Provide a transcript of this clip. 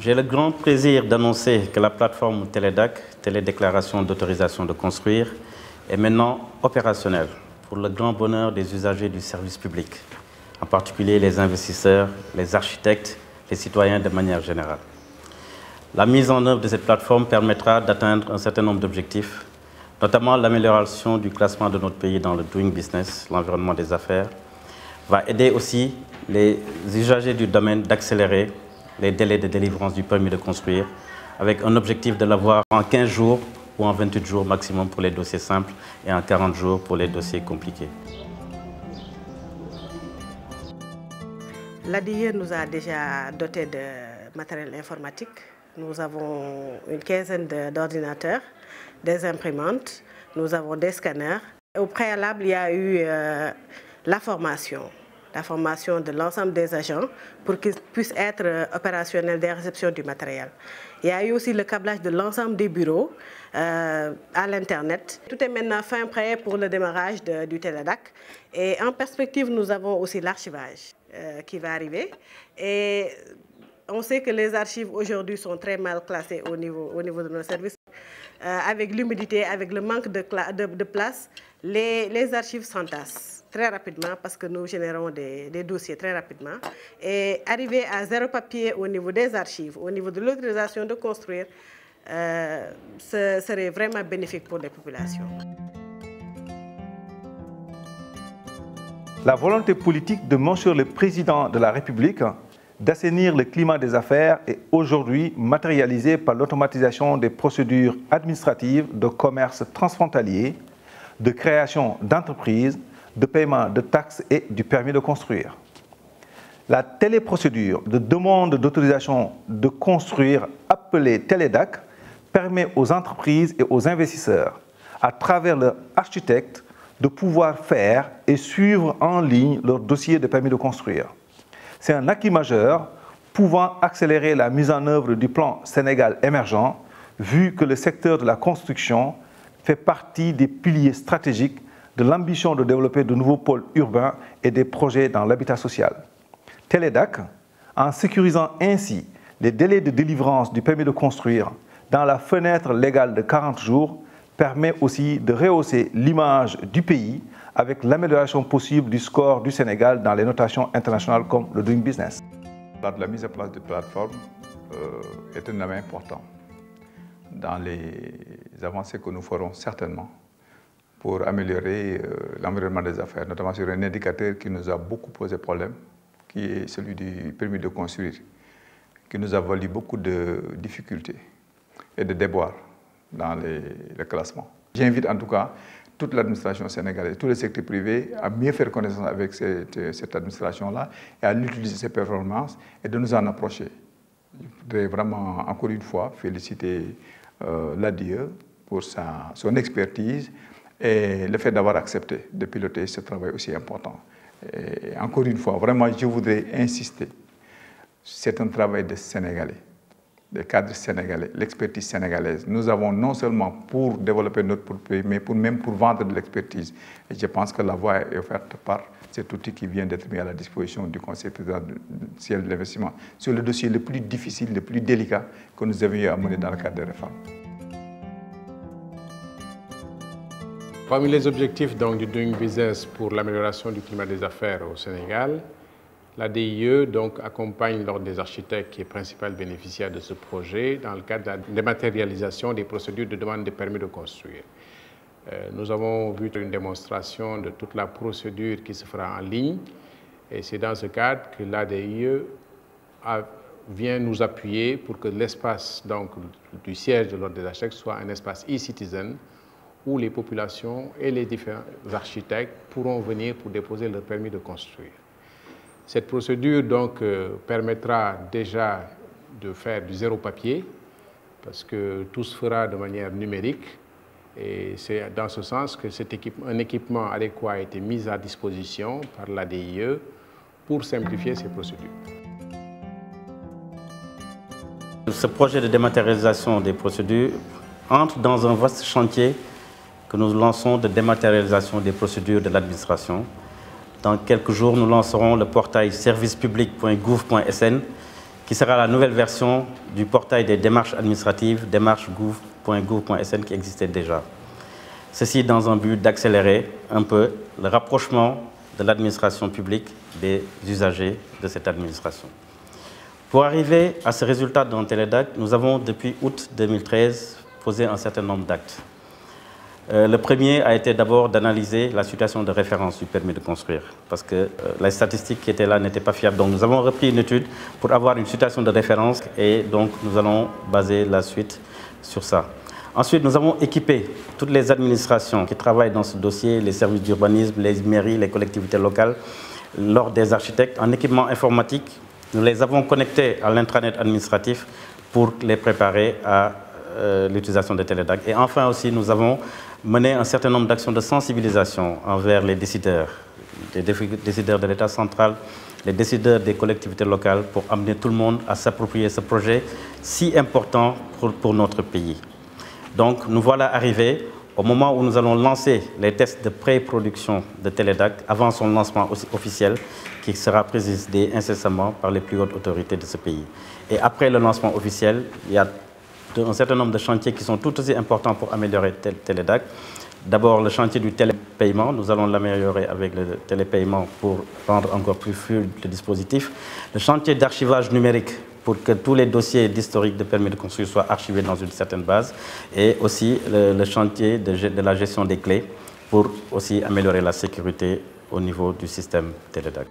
J'ai le grand plaisir d'annoncer que la plateforme Télédac, Télédéclaration d'autorisation de construire, est maintenant opérationnelle pour le grand bonheur des usagers du service public, en particulier les investisseurs, les architectes, les citoyens de manière générale. La mise en œuvre de cette plateforme permettra d'atteindre un certain nombre d'objectifs, notamment l'amélioration du classement de notre pays dans le Doing Business, l'environnement des affaires, va aider aussi les usagers du domaine d'accélérer les délais de délivrance du permis de construire, avec un objectif de l'avoir en 15 jours ou en 28 jours maximum pour les dossiers simples et en 40 jours pour les dossiers compliqués. L'ADIE nous a déjà doté de matériel informatique. Nous avons une quinzaine d'ordinateurs, des imprimantes, nous avons des scanners. Au préalable, il y a eu la formation de l'ensemble des agents pour qu'ils puissent être opérationnels des réceptions du matériel. Il y a eu aussi le câblage de l'ensemble des bureaux à l'Internet. Tout est maintenant fin prêt pour le démarrage du Télédac. Et en perspective, nous avons aussi l'archivage qui va arriver. Et on sait que les archives aujourd'hui sont très mal classées au niveau de nos services. Avec l'humidité, avec le manque de place, les archives s'entassent très rapidement parce que nous générons des dossiers très rapidement. Et arriver à zéro papier au niveau des archives, au niveau de l'autorisation de construire, ce serait vraiment bénéfique pour les populations. La volonté politique de Monsieur le Président de la République d'assainir le climat des affaires est aujourd'hui matérialisée par l'automatisation des procédures administratives de commerce transfrontalier, de création d'entreprises, de paiement de taxes et du permis de construire. La téléprocédure de demande d'autorisation de construire, appelée Télédac, permet aux entreprises et aux investisseurs, à travers leur architecte, de pouvoir faire et suivre en ligne leur dossier de permis de construire. C'est un acquis majeur pouvant accélérer la mise en œuvre du plan Sénégal émergent, vu que le secteur de la construction fait partie des piliers stratégiques de l'ambition de développer de nouveaux pôles urbains et des projets dans l'habitat social. Télédac, en sécurisant ainsi les délais de délivrance du permis de construire dans la fenêtre légale de 40 jours, permet aussi de rehausser l'image du pays avec l'amélioration possible du score du Sénégal dans les notations internationales comme le Doing Business. La mise en place de plateformes est un élément important dans les avancées que nous ferons certainement pour améliorer l'environnement des affaires, notamment sur un indicateur qui nous a beaucoup posé problème, qui est celui du permis de construire, qui nous a valu beaucoup de difficultés et de déboires dans le classement. J'invite en tout cas toute l'administration sénégalaise, tous les secteurs privés à mieux faire connaissance avec cette administration-là et à l'utiliser ses performances et de nous en approcher. Je voudrais vraiment, encore une fois, féliciter l'ADIE pour son expertise et le fait d'avoir accepté de piloter ce travail aussi important. Et encore une fois, vraiment, je voudrais insister, c'est un travail de Sénégalais, des cadres sénégalais, l'expertise sénégalaise. Nous avons non seulement pour développer notre pays, mais même pour vendre de l'expertise. Et je pense que la voie est offerte par cet outil qui vient d'être mis à la disposition du Conseil présidentiel de l'investissement sur le dossier le plus difficile, le plus délicat que nous avions eu à mener dans le cadre des réformes. Parmi les objectifs donc, du Doing Business pour l'amélioration du climat des affaires au Sénégal, l'ADIE accompagne l'Ordre des architectes qui est principal bénéficiaire de ce projet dans le cadre de la dématérialisation des procédures de demande de permis de construire. Nous avons vu une démonstration de toute la procédure qui se fera en ligne et c'est dans ce cadre que l'ADIE vient nous appuyer pour que l'espace du siège de l'Ordre des architectes soit un espace e-citizen où les populations et les différents architectes pourront venir pour déposer leur permis de construire. Cette procédure permettra déjà de faire du zéro papier parce que tout se fera de manière numérique et c'est dans ce sens que un équipement adéquat a été mis à disposition par l'ADIE pour simplifier ces procédures. Ce projet de dématérialisation des procédures entre dans un vaste chantier que nous lançons de dématérialisation des procédures de l'administration. Dans quelques jours, nous lancerons le portail servicepublic.gouv.sn qui sera la nouvelle version du portail des démarches administratives, démarches.gouv.sn qui existait déjà. Ceci dans un but d'accélérer un peu le rapprochement de l'administration publique des usagers de cette administration. Pour arriver à ce résultat dans Télédac, nous avons depuis août 2013 posé un certain nombre d'actes. Le premier a été d'abord d'analyser la situation de référence du permis de construire, parce que les statistiques qui étaient là n'étaient pas fiables. Donc nous avons repris une étude pour avoir une situation de référence et donc nous allons baser la suite sur ça. Ensuite, nous avons équipé toutes les administrations qui travaillent dans ce dossier, les services d'urbanisme, les mairies, les collectivités locales, l'ordre des architectes, en équipement informatique. Nous les avons connectés à l'intranet administratif pour les préparer à l'utilisation de Télédac. Et enfin aussi, nous avons mené un certain nombre d'actions de sensibilisation envers les décideurs de l'État central, les décideurs des collectivités locales, pour amener tout le monde à s'approprier ce projet si important pour notre pays. Donc nous voilà arrivés au moment où nous allons lancer les tests de pré-production de Télédac avant son lancement officiel qui sera présidé incessamment par les plus hautes autorités de ce pays. Et après le lancement officiel, il y a un certain nombre de chantiers qui sont tout aussi importants pour améliorer Télédac. D'abord, le chantier du télépaiement. Nous allons l'améliorer avec le télépaiement pour rendre encore plus fluide le dispositif. Le chantier d'archivage numérique pour que tous les dossiers d'historique de permis de construire soient archivés dans une certaine base. Et aussi le chantier de la gestion des clés pour aussi améliorer la sécurité au niveau du système Télédac.